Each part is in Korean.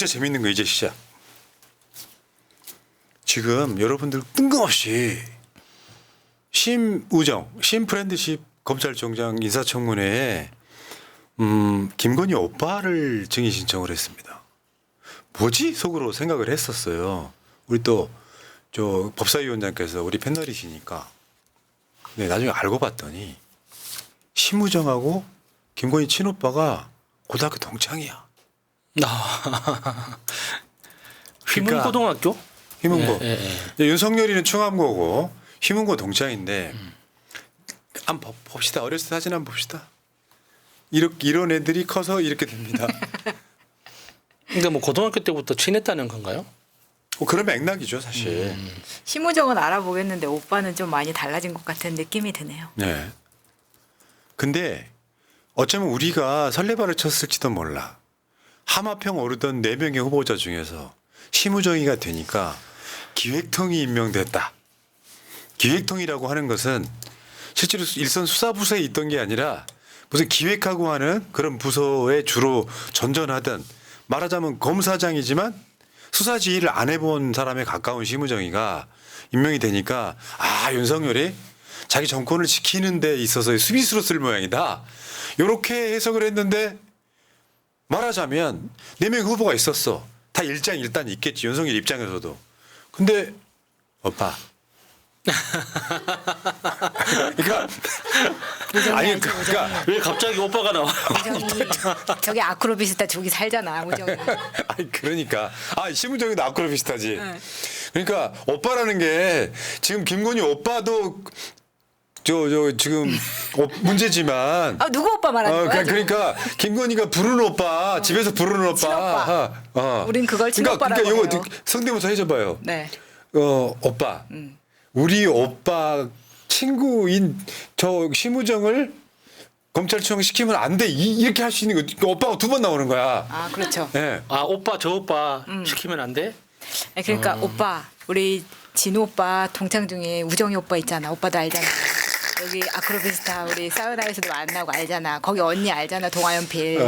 진짜 재밌는 거 이제 시작. 지금 여러분들 뜬금없이 심프렌드십 검찰총장 인사청문회에 김건희 오빠를 증인 신청을 했습니다. 뭐지? 속으로 생각을 했었어요. 우리 또 저 법사위원장께서 우리 패널이시니까. 네, 나중에 알고 봤더니 심우정하고 김건희 친오빠가 고등학교 동창이야. 휘문고등학교? 휘문고. 예. 윤석열이는 충암고고 휘문고 동창인데 한번 봅시다. 어렸을 때 사진 한번 봅시다. 이런 애들이 커서 이렇게 됩니다. 그러니까 뭐 고등학교 때부터 친했다는 건가요? 그런 맥락이죠, 사실. 심우정은 알아보겠는데 오빠는 좀 많이 달라진 것 같은 느낌이 드네요. 네. 근데 어쩌면 우리가 설레발을 쳤을지도 몰라. 하마평 오르던 4명의 후보자 중에서 심우정이가 되니까 기획통이 임명됐다. 기획통이라고 하는 것은 실제로 일선 수사부서에 있던 게 아니라 무슨 기획하고 하는 그런 부서에 주로 전전하던, 말하자면 검사장이지만 수사 지휘를 안 해본 사람에 가까운 심우정이가 임명이 되니까 윤석열이 자기 정권을 지키는 데 있어서의 수비수로 쓸 모양이다. 이렇게 해석을 했는데, 말하자면 4명 후보가 있었어. 다 일장 있겠지. 윤석열 입장에서도. 근데 오빠. 그러니까 아니 그러니까 왜 갑자기 오빠가 나와? 우정이 저기 아크로비스타 저기 살잖아. 우정이. 아니 그러니까 심우정이도 아쿠로 비슷하지. 그러니까 오빠라는 게 지금 김건희 오빠도 저 지금 문제지만. 누구 오빠 말하는 거야? 그러니까 김건희가 부르는 오빠, 집에서 부르는 오빠. 친오빠. 우린 그걸 친오빠라고 그러니까 해요. 이거 성대모사 해줘봐요. 네. 오빠. 우리 오빠 친구인 저 심우정을 검찰청 시키면 안 돼. 이렇게 할 수 있는 거. 오빠가 2번 나오는 거야. 그렇죠. 네. 오빠 저 오빠 시키면 안 돼? 그러니까 오빠, 우리 진우 오빠 동창 중에 우정이 오빠 있잖아. 오빠도 알잖아. 여기 아크로비스타 우리 사우나에서도 만나고 알잖아. 거기 언니 알잖아. 동아연필.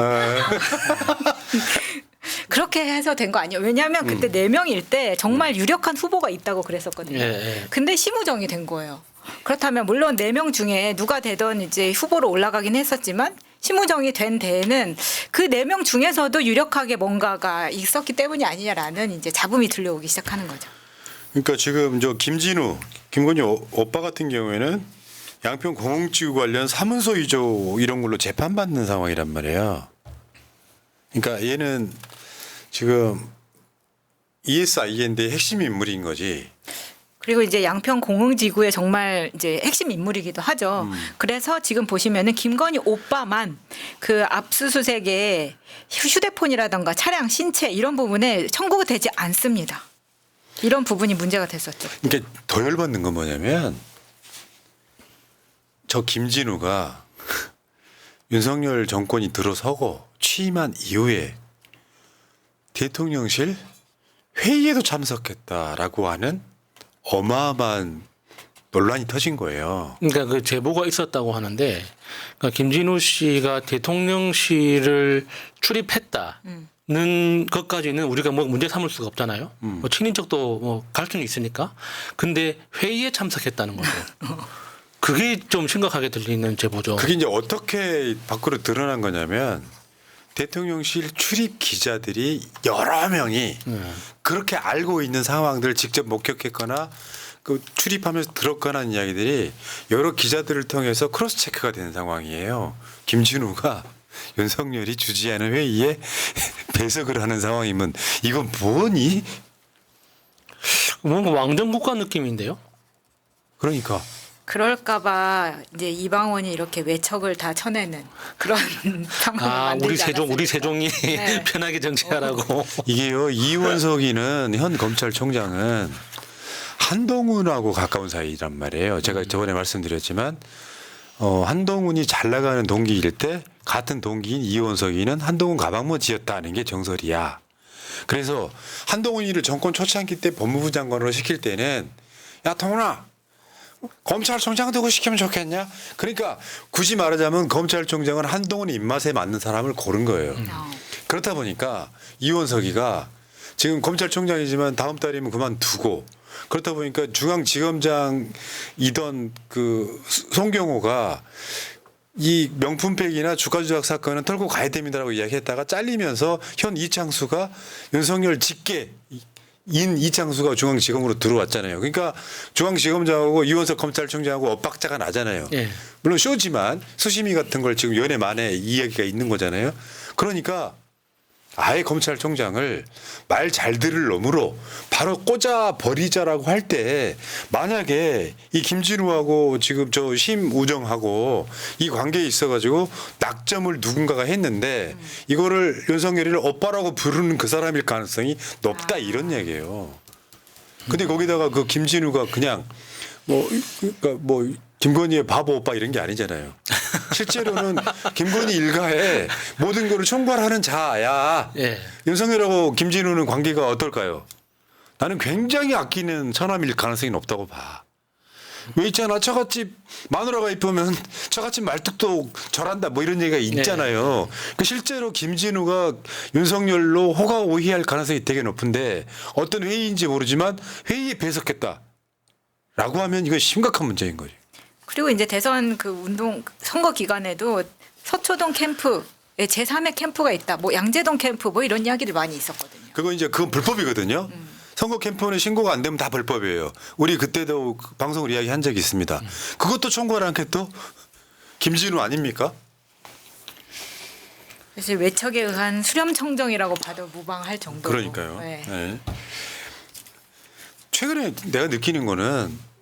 그렇게 해서 된 거 아니에요? 왜냐하면 그때 4명일 때 정말 유력한 후보가 있다고 그랬었거든요. 예. 근데 심우정이 된 거예요. 그렇다면 물론 4명 중에 누가 되던 이제 후보로 올라가긴 했었지만 심우정이 된 데에는 그 4명 중에서도 유력하게 뭔가가 있었기 때문이 아니냐라는 이제 잡음이 들려오기 시작하는 거죠. 그러니까 지금 저 김진우, 김건희 오빠 같은 경우에는 양평 공공지구 관련 사문서 위조 이런 걸로 재판받는 상황이란 말이에요. 그러니까 얘는 지금 ESIN의 핵심 인물인 거지. 그리고 이제 양평 공흥지구의 정말 이제 핵심 인물이기도 하죠. 그래서 지금 보시면은 김건희 오빠만 그 압수수색에 휴대폰이라든가 차량 신체 이런 부분에 청구가 되지 않습니다. 이런 부분이 문제가 됐었죠. 그러니까 더 열받는 건 뭐냐면 저 김진우가 윤석열 정권이 들어서고 취임한 이후에 대통령실 회의에도 참석했다라고 하는 어마어마한 논란이 터진 거예요. 그러니까 그 제보가 있었다고 하는데, 그러니까 김진우 씨가 대통령실을 출입했다는 것까지는 우리가 뭐 문제 삼을 수가 없잖아요. 뭐 친인척도 뭐 갈등이 있으니까. 근데 회의에 참석했다는 거죠. 그게 좀 심각하게 들리는 제보죠. 그게 이제 어떻게 밖으로 드러난 거냐면 대통령실 출입 기자들이 여러 명이 그렇게 알고 있는 상황들을 직접 목격했거나 그 출입하면서 들었거나 하는 이야기들이 여러 기자들을 통해서 크로스 체크가 되는 상황이에요. 김진우가 윤석열이 주재하는 회의에 배석을 하는 상황이면 이건 뭐니? 뭔가 왕정국가 느낌인데요. 그러니까. 그럴까봐 이제 이방원이 이렇게 외척을 다 쳐내는 그런 상황을 만들지 않았을까. 우리 세종이 네. 편하게 정치하라고. 이게요, 이원석이는 현 검찰총장은 한동훈하고 가까운 사이란 말이에요. 제가 저번에 말씀드렸지만 한동훈이 잘 나가는 동기일 때 같은 동기인 이원석이는 한동훈 가방모 지었다는 게 정설이야. 그래서 한동훈이를 정권 초창기 때 법무부 장관으로 시킬 때는 야 동훈아 검찰총장 누구 시키면 좋겠냐? 그러니까 굳이 말하자면 검찰총장은 한동훈 입맛에 맞는 사람을 고른 거예요. 그렇다 보니까 이원석이가 지금 검찰총장이지만 다음 달이면 그만두고 그렇다 보니까 중앙지검장이던 그 송경호가 이 명품백이나 주가조작 사건은 털고 가야 됩니다라고 이야기했다가 잘리면서 현 이창수가 윤석열 직계 인 이창수가 중앙지검으로 들어왔잖아요. 그러니까 중앙지검장하고 이원석 검찰총장하고 엇박자가 나잖아요. 예. 물론 쇼지만 수심이 같은 걸 지금 연애 만에 이야기가 있는 거잖아요. 그러니까 아예 검찰총장을 말 잘 들을 놈으로 바로 꽂아 버리자라고 할 때 만약에 이 김진우하고 지금 저 심우정하고 이 관계에 있어가지고 낙점을 누군가가 했는데 이거를 윤석열이를 오빠라고 부르는 그 사람일 가능성이 높다 이런 얘기예요. 근데 거기다가 그 김진우가 그냥 그러니까 김건희의 바보 오빠 이런 게 아니잖아요. 실제로는 김건희 일가에 모든 거를 총괄하는 자야. 예. 윤석열하고 김진우는 관계가 어떨까요? 나는 굉장히 아끼는 처남일 가능성이 높다고 봐. 왜 있잖아. 처갓집 마누라가 이쁘면 처갓집 말뚝도 절한다 뭐 이런 얘기가 있잖아요. 그 실제로 김진우가 윤석열로 호가오희할 가능성이 되게 높은데 어떤 회의인지 모르지만 회의에 배석했다라고 하면 이거 심각한 문제인 거죠. 그리고 이제 대선 그 운동 선거 기간에도 서초동 캠프에 제3의 캠프가 있다. 뭐 양재동 캠프 뭐 이런 이야기들 많이 있었거든요. 그건 불법이거든요. 선거 캠프는 신고가 안 되면 다 불법이에요. 우리 그때도 방송을 이야기한 적이 있습니다. 그것도 총괄한 게 또 김진우 아닙니까? 사실 외척에 의한 수렴청정이라고 봐도 무방할 정도로. 그러니까요. 네. 네. 최근에 내가 느끼는 거는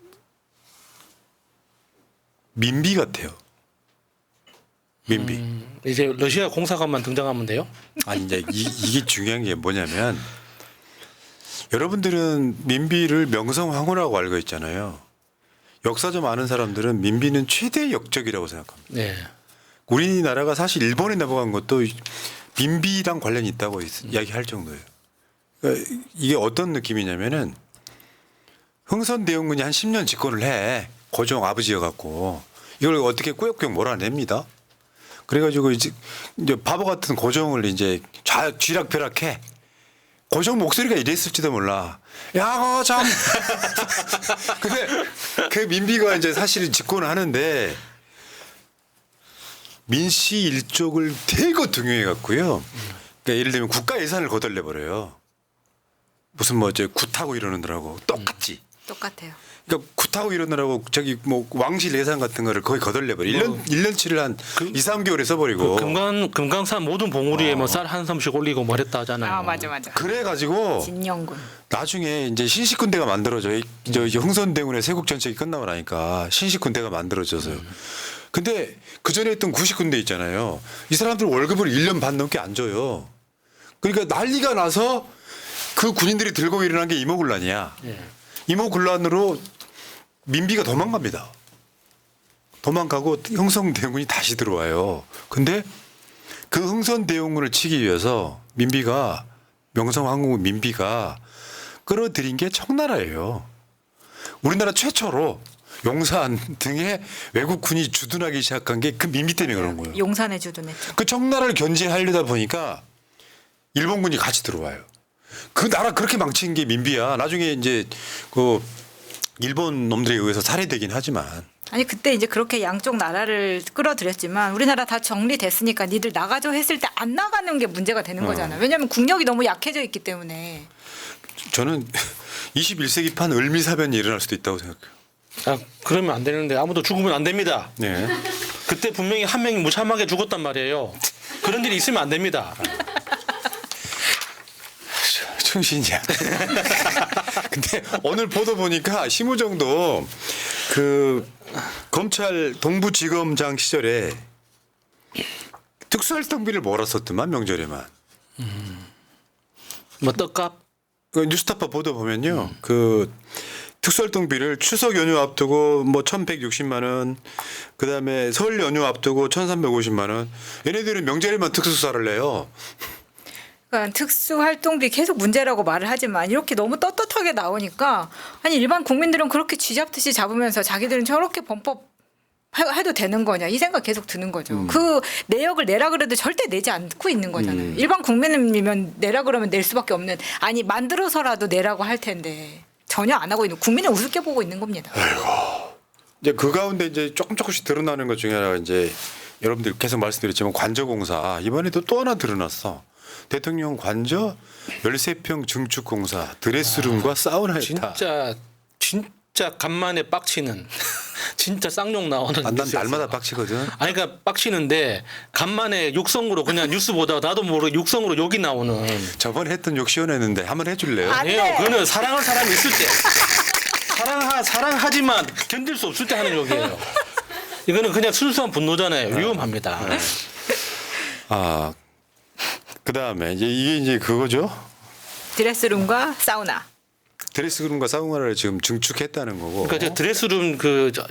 민비 같아요. 민비. 이제 러시아 공사관만 등장하면 돼요? 아니 이제 이게 중요한 게 뭐냐면 여러분들은 민비를 명성황후라고 알고 있잖아요. 역사 좀 아는 사람들은 민비는 최대 역적이라고 생각합니다. 네. 우리나라가 사실 일본에 넘어간 것도 민비랑 관련이 있다고 이야기할 정도예요. 그러니까 이게 어떤 느낌이냐면은 흥선대원군이 한 10년 집권을 해. 고종 아버지여갖고 이걸 어떻게 꾸역꾸역 몰아냅니다. 그래가지고 이제 바보 같은 고종을 이제 쥐락펴락해. 고종 목소리가 이랬을지도 몰라. 야, 참. 근데 그 민비가 이제 사실 집권을 하는데 민씨 일족을 대거 등용해갖고요. 그러니까 예를 들면 국가 예산을 거덜내 버려요. 무슨 뭐 이제 굿하고 이러느라고 똑같지. 똑같아요. 그러니까 굿하고 이러느라고 저기 뭐 왕실 예산 같은 거를 거의 거덜내 버려. 1년치를 한 2, 3개월에 써버리고. 금강산 모든 봉우리에 뭐 쌀 한 섬씩 올리고 뭐 했다 하잖아요. 아 맞아. 그래가지고 진영군. 나중에 이제 신식군대가 만들어져. 저 흥선대군의 세국 전쟁이 끝나고 나니까 신식군대가 만들어져서요. 근데 그 전에 했던 구식군대 있잖아요. 이 사람들 월급을 1년 반 넘게 안 줘요. 그러니까 난리가 나서 그 군인들이 들고 일어난 게 이모군란이야. 예. 이모군란으로 민비가 도망갑니다. 도망가고 흥선대원군이 다시 들어와요. 근데 그 흥선대원군을 치기 위해서 민비가 명성황후 민비가 끌어들인 게 청나라예요. 우리나라 최초로 용산 등에 외국군이 주둔하기 시작한 게 그 민비 때문에 그런 거예요. 용산에 주둔했죠. 그 청나라를 견제하려다 보니까 일본군이 같이 들어와요. 그 나라 그렇게 망친 게 민비야. 나중에 이제 그 일본 놈들에 의해서 살해되긴 하지만. 아니 그때 이제 그렇게 양쪽 나라를 끌어들였지만 우리나라 다 정리됐으니까 니들 나가줘 했을 때 안 나가는 게 문제가 되는 거잖아요. 왜냐하면 국력이 너무 약해져 있기 때문에. 저는 21세기판 을미사변이 일어날 수도 있다고 생각해요. 아, 그러면 안 되는데 아무도 죽으면 안 됩니다. 네. 그때 분명히 한 명이 무참하게 죽었단 말이에요. 그런 일이 있으면 안 됩니다. 충신이야. 근데 오늘 보도 보니까 심우정도 그 검찰 동부지검장 시절에 특수활동비를 몰았었더만 명절에만. 뭐 떡값? 그 뉴스타파 보도 보면요. 그 특수활동비를 추석 연휴 앞두고 뭐 1,160만 원, 그다음에 설 연휴 앞두고 1,350만 원. 얘네들은 명절에만 특수수사를 내요. 그러니까 특수활동비 계속 문제라고 말을 하지만 이렇게 너무 떳떳하게 나오니까 아니 일반 국민들은 그렇게 쥐잡듯이 잡으면서 자기들은 저렇게 범법 해도 되는 거냐 이 생각 계속 드는 거죠. 그 내역을 내라 그래도 절대 내지 않고 있는 거잖아요. 일반 국민이면 내라 그러면 낼 수밖에 없는 아니 만들어서라도 내라고 할 텐데 전혀 안 하고 있는 국민은 우습게 보고 있는 겁니다. 이제 그 가운데 이제 조금씩 드러나는 것 중에 하나가 이제 여러분들 계속 말씀드렸지만 관저공사 이번에도 또 하나 드러났어. 대통령 관저 13평 증축공사 드레스룸과 사우나였다. 진짜 간만에 빡치는 진짜 쌍욕 나오는. 난 뉴스였어요. 날마다 빡치거든. 아니 그러니까 빡치는데 간만에 육성으로 그냥 뉴스 보다가 나도 모르게 육성으로 욕이 나오는. 저번에 했던 욕 시원했는데 한번 해줄래요? 안 돼. 아니에요. 그거는 사랑할 사람이 있을 때 사랑하지만 견딜 수 없을 때 하는 욕이에요. 이거는 그냥 순수한 분노잖아요. 위험합니다. 아, 그 다음에 이게 이제 그거죠. 드레스룸과 사우나. 드레스룸과 사우나를 지금 증축했다는 거고. 그러니까 저 드레스룸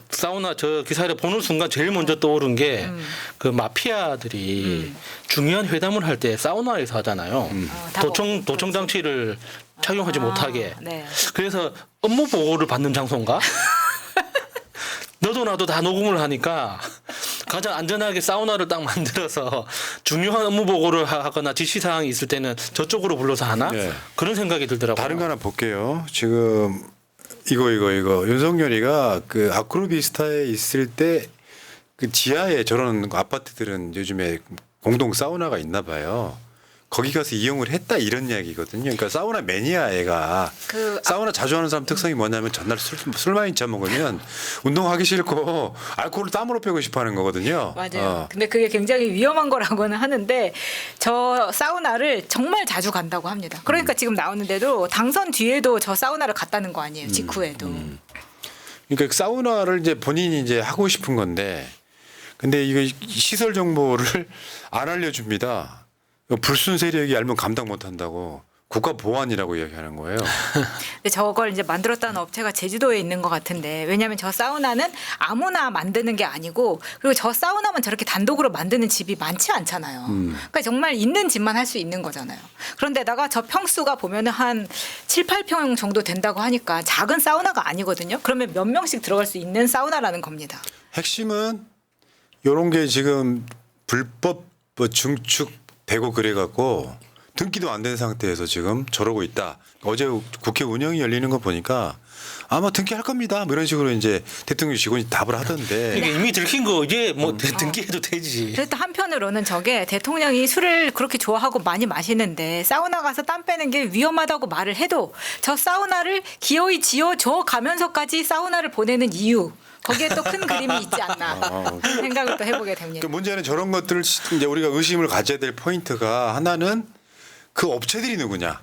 사우나 저 기사를 보는 순간 제일 먼저 떠오른 게 그 마피아들이 중요한 회담을 할 때 사우나에서 하잖아요. 다 도청 장치를 착용하지 못하게. 네. 그래서 업무 보고를 받는 장소인가? 너도 나도 다 녹음을 하니까 가장 안전하게 사우나를 딱 만들어서 중요한 업무 보고를 하거나 지시 사항이 있을 때는 저쪽으로 불러서 하나? 네. 그런 생각이 들더라고요. 다른 거 하나 볼게요. 지금 이거 윤석열이가 그 아크로비스타에 있을 때 그 지하에 저런 아파트들은 요즘에 공동 사우나가 있나 봐요. 거기 가서 이용을 했다 이런 이야기거든요. 그러니까 사우나 매니아 애가 사우나 자주 하는 사람 특성이 뭐냐면 전날 술 많이 처먹으면 운동하기 싫고 알코올을 땀으로 빼고 싶어 하는 거거든요. 맞아요. 근데 그게 굉장히 위험한 거라고는 하는데 저 사우나를 정말 자주 간다고 합니다. 그러니까 지금 나오는데도 당선 뒤에도 저 사우나를 갔다는 거 아니에요. 직후에도. 그러니까 사우나를 이제 본인이 이제 하고 싶은 건데 근데 이거 시설 정보를 안 알려줍니다. 불순 세력이 알면 감당 못 한다고 국가 보안이라고 이야기하는 거예요. 근데 저걸 이제 만들었다는 업체가 제주도에 있는 것 같은데 왜냐하면 저 사우나는 아무나 만드는 게 아니고 그리고 저 사우나만 저렇게 단독으로 만드는 집이 많지 않잖아요. 그러니까 정말 있는 집만 할 수 있는 거잖아요. 그런데다가 저 평수가 보면은 한 7, 8평 정도 된다고 하니까 작은 사우나가 아니거든요. 그러면 몇 명씩 들어갈 수 있는 사우나라는 겁니다. 핵심은 이런 게 지금 불법 증축되고 그래갖고 등기도 안 된 상태에서 지금 저러고 있다. 어제 국회 운영이 열리는 거 보니까 아마 등기할 겁니다. 뭐 이런 식으로 이제 대통령 직원이 답을 하던데. 이게 이미 들킨 거 이제 뭐 등기해도 되지. 그래도 한편으로는 저게 대통령이 술을 그렇게 좋아하고 많이 마시는데 사우나 가서 땀 빼는 게 위험하다고 말을 해도 저 사우나를 기어이 지어줘 가면서까지 사우나를 보내는 이유 거기에 또 큰 그림이 있지 않나 그런 생각을 또 해보게 됩니다. 그 문제는 저런 것들을 이제 우리가 의심을 가져야 될 포인트가 하나는 그 업체들이 누구냐.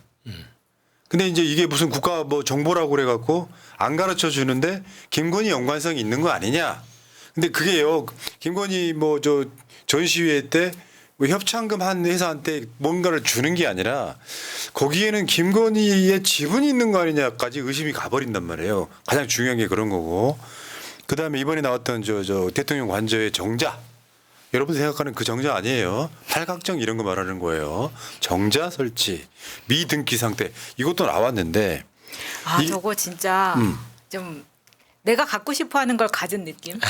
근데 이제 이게 무슨 국가 뭐 정보라고 그래갖고 안 가르쳐 주는데 김건희 연관성이 있는 거 아니냐. 근데 그게요. 김건희 뭐 저 전시회 때 뭐 협찬금 한 회사한테 뭔가를 주는 게 아니라 거기에는 김건희의 지분이 있는 거 아니냐까지 의심이 가버린단 말이에요. 가장 중요한 게 그런 거고. 그다음에 이번에 나왔던 저 대통령 관저의 정자. 여러분 생각하는 그 정자 아니에요. 팔각정 이런 거 말하는 거예요. 정자 설치, 미등기 상태 이것도 나왔는데 저거 진짜 좀 내가 갖고 싶어하는 걸 가진 느낌.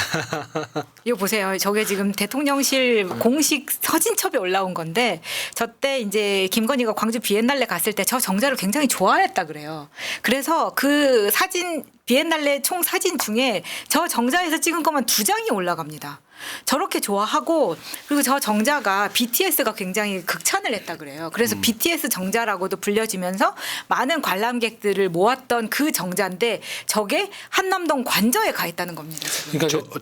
이거 보세요. 저게 지금 대통령실 공식 서진첩에 올라온 건데 저때 이제 김건희가 광주 비엔날레 갔을 때 저 정자를 굉장히 좋아했다 그래요. 그래서 그 사진 비엔날레 총 사진 중에 저 정자에서 찍은 것만 2장이 올라갑니다. 저렇게 좋아하고 그리고 저 정자가 BTS가 굉장히 극찬을 했다 그래요. 그래서 BTS 정자라고도 불려지면서 많은 관람객들을 모았던 그 정자인데 저게 한남동 관저에 가 있다는 겁니다. 지금. 그러니까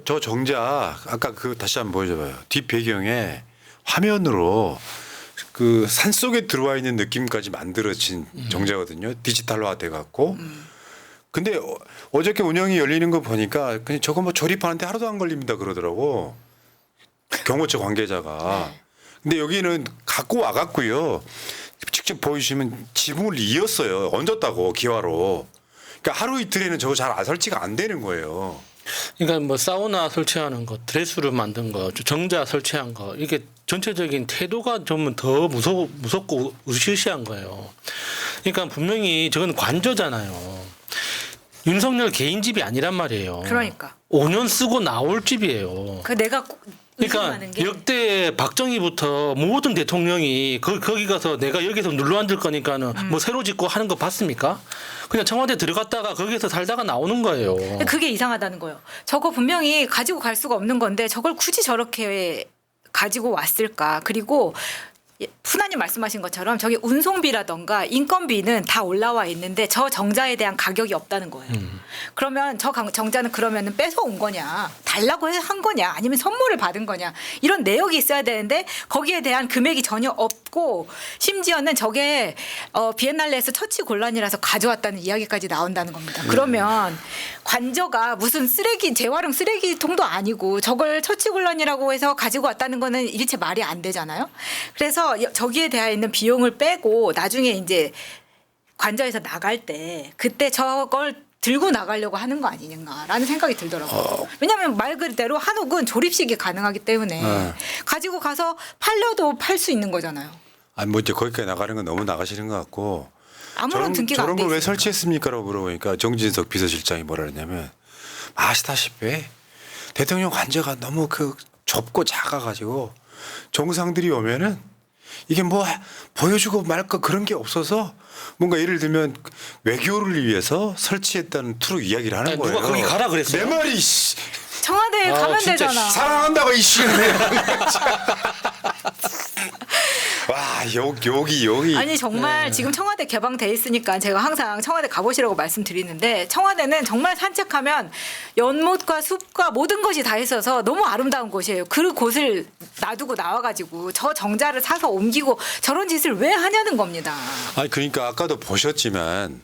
저 정자 아까 그 다시 한번 보여줘봐요. 뒷 배경에 화면으로 그 산 속에 들어와 있는 느낌까지 만들어진 정자거든요. 디지털화 돼갖고. 근데 어저께 운영이 열리는 거 보니까 그냥 저거 뭐 조립하는데 하루도 안 걸립니다 그러더라고. 경호처 관계자가. 근데 여기는 갖고 와갖고요. 직접 보여주시면 지붕을 이었어요. 얹었다고 기와로. 그러니까 하루 이틀에는 저거 잘 설치가 안 되는 거예요. 그러니까 뭐 사우나 설치하는 거, 드레스룸 만든 거, 정자 설치한 거 이게 전체적인 태도가 좀 더 무섭고 으시으시한 거예요. 그러니까 분명히 저건 관저잖아요. 윤석열 개인 집이 아니란 말이에요. 그러니까. 5년 쓰고 나올 집이에요. 그 내가 그러니까 의심하는 게 역대 박정희부터 모든 대통령이 거기 가서 내가 여기서 눌러 앉을 거니까는 뭐 새로 짓고 하는 거 봤습니까? 그냥 청와대 들어갔다가 거기서 살다가 나오는 거예요. 그게 이상하다는 거예요. 저거 분명히 가지고 갈 수가 없는 건데 저걸 굳이 저렇게 가지고 왔을까? 그리고 푸나님 말씀하신 것처럼 저기 운송비라던가 인건비는 다 올라와 있는데 저 정자에 대한 가격이 없다는 거예요. 그러면 저 정자는 그러면은 뺏어온 거냐, 달라고 한 거냐, 아니면 선물을 받은 거냐 이런 내역이 있어야 되는데 거기에 대한 금액이 전혀 없고 심지어는 저게 비엔날레에서 처치곤란이라서 가져왔다는 이야기까지 나온다는 겁니다. 그러면 관저가 무슨 쓰레기 재활용 쓰레기통도 아니고 저걸 처치곤란이라고 해서 가지고 왔다는 거는 일체 말이 안 되잖아요. 그래서 저기에 대해 있는 비용을 빼고 나중에 이제 관저에서 나갈 때 그때 저걸 들고 나가려고 하는 거 아니냐라는 생각이 들더라고요. 왜냐하면 말 그대로 한옥은 조립식이 가능하기 때문에 가지고 가서 팔려도 팔 수 있는 거잖아요. 아니 뭐 이제 거기까지 나가는 건 너무 나가시는 것 같고 아무런 등기가 안 저런 돼 걸 왜 있어요. 설치했습니까라고 물어보니까 정진석 비서실장이 뭐라 그랬냐면 아시다시피 대통령 관저가 너무 그 좁고 작아가지고 정상들이 오면은 이게 뭐 보여주고 말까 그런 게 없어서 뭔가 예를 들면 외교를 위해서 설치했다는 투로 이야기를 하는 아니, 거예요. 누가 거기 가라 그랬어요? 내 말이 씨. 청와대에 가면 진짜 되잖아. 사랑한다고 이씨. 와 여기 아니 정말 지금 청와대 개방돼 있으니까 제가 항상 청와대 가보시라고 말씀드리는데 청와대는 정말 산책하면 연못과 숲과 모든 것이 다 있어서 너무 아름다운 곳이에요. 그 곳을 놔두고 나와가지고 저 정자를 사서 옮기고 저런 짓을 왜 하냐는 겁니다. 아니 그러니까 아까도 보셨지만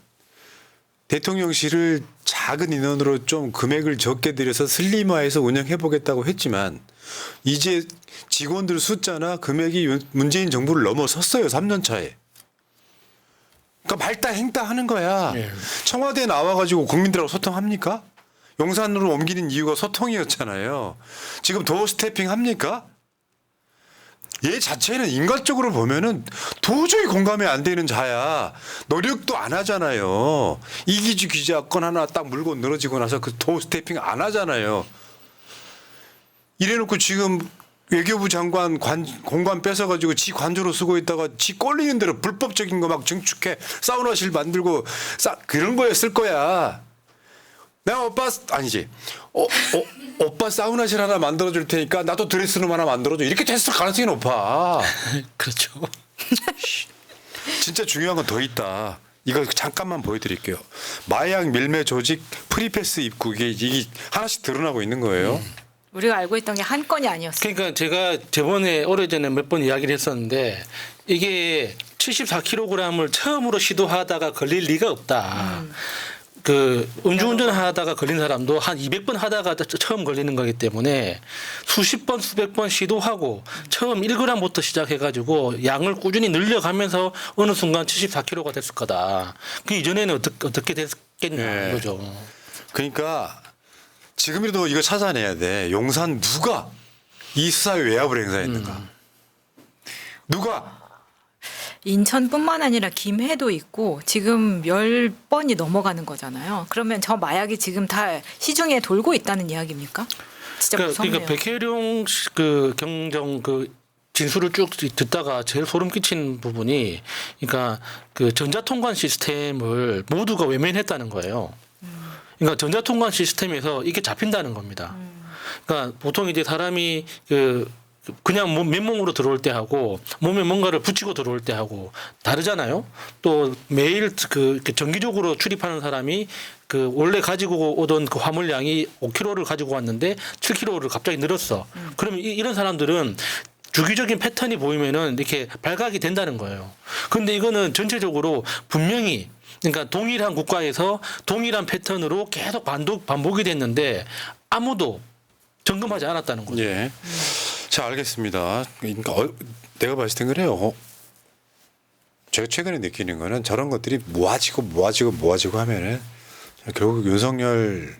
대통령실을 작은 인원으로 좀 금액을 적게 들여서 슬림화해서 운영해 보겠다고 했지만 이제 직원들 숫자나 금액이 문재인 정부를 넘어섰어요. 3년 차에. 그러니까 말다 행다 하는 거야. 예. 청와대에 나와가지고 국민들하고 소통합니까? 용산으로 옮기는 이유가 소통이었잖아요. 지금 도어 스태핑 합니까? 얘 자체는 인간적으로 보면은 도저히 공감이 안 되는 자야. 노력도 안 하잖아요. 이기주 기자 건 하나 딱 물고 늘어지고 나서 그 도어 스태핑 안 하잖아요. 이래놓고 지금 외교부 장관 공간 뺏어가지고 지 관저로 쓰고 있다가 지 꼴리는 대로 불법적인 거 막 증축해 사우나실 만들고 그런 거였을 거야. 내가 오빠 아니지. 오빠 사우나실 하나 만들어줄 테니까 나도 드레스룸 하나 만들어줘. 이렇게 됐을 가능성이 높아. 그렇죠. 진짜 중요한 건 더 있다. 이거 잠깐만 보여드릴게요. 마약 밀매 조직 프리패스 입국 이게 하나씩 드러나고 있는 거예요. 우리가 알고 있던 게 한 건이 아니었어요. 그러니까 제가 저번에 오래전에 몇 번 이야기를 했었는데 이게 74kg을 처음으로 시도하다가 걸릴 리가 없다. 그 음주운전 하다가 걸린 사람도 한 200번 하다가 처음 걸리는 거기 때문에 수십 번 수백 번 시도하고 처음 1g부터 시작해가지고 양을 꾸준히 늘려가면서 어느 순간 74kg가 됐을 거다. 그 이전에는 어떻게 됐겠냐 이거죠. 그러니까 지금이라도 이거 찾아내야 돼. 용산 누가 이 수사에 외압을 행사했는가? 누가? 인천뿐만 아니라 김해도 있고 지금 10번이 넘어가는 거잖아요. 그러면 저 마약이 지금 다 시중에 돌고 있다는 이야기입니까? 진짜 무섭네요. 그러니까 백혜룡 그 경정 그 진술을 쭉 듣다가 제일 소름 끼친 부분이 그러니까 그 전자통관 시스템을 모두가 외면했다는 거예요. 그러니까 전자통관 시스템에서 이게 잡힌다는 겁니다. 그러니까 보통 이제 사람이 그냥 맨몸으로 들어올 때 하고 몸에 뭔가를 붙이고 들어올 때 하고 다르잖아요. 또 매일 그 정기적으로 출입하는 사람이 그 원래 가지고 오던 그 화물량이 5kg를 가지고 왔는데 7kg를 갑자기 늘었어. 그러면 이런 사람들은 주기적인 패턴이 보이면은 이렇게 발각이 된다는 거예요. 그런데 이거는 전체적으로 분명히 그러니까 동일한 국가에서 동일한 패턴으로 계속 반복이 됐는데 아무도 점검하지 않았다는 거죠. 예. 자, 알겠습니다. 그러니까 내가 봤을 땐 그래요. 제가 최근에 느끼는 거는 저런 것들이 모아지고 하면은 결국 윤석열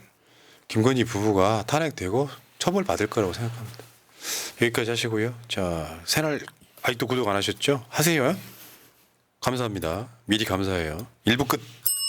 김건희 부부가 탄핵되고 처벌받을 거라고 생각합니다. 여기까지 하시고요. 자, 새날 아직도 구독 안 하셨죠? 하세요. 감사합니다. 미리 감사해요. 1부 끝.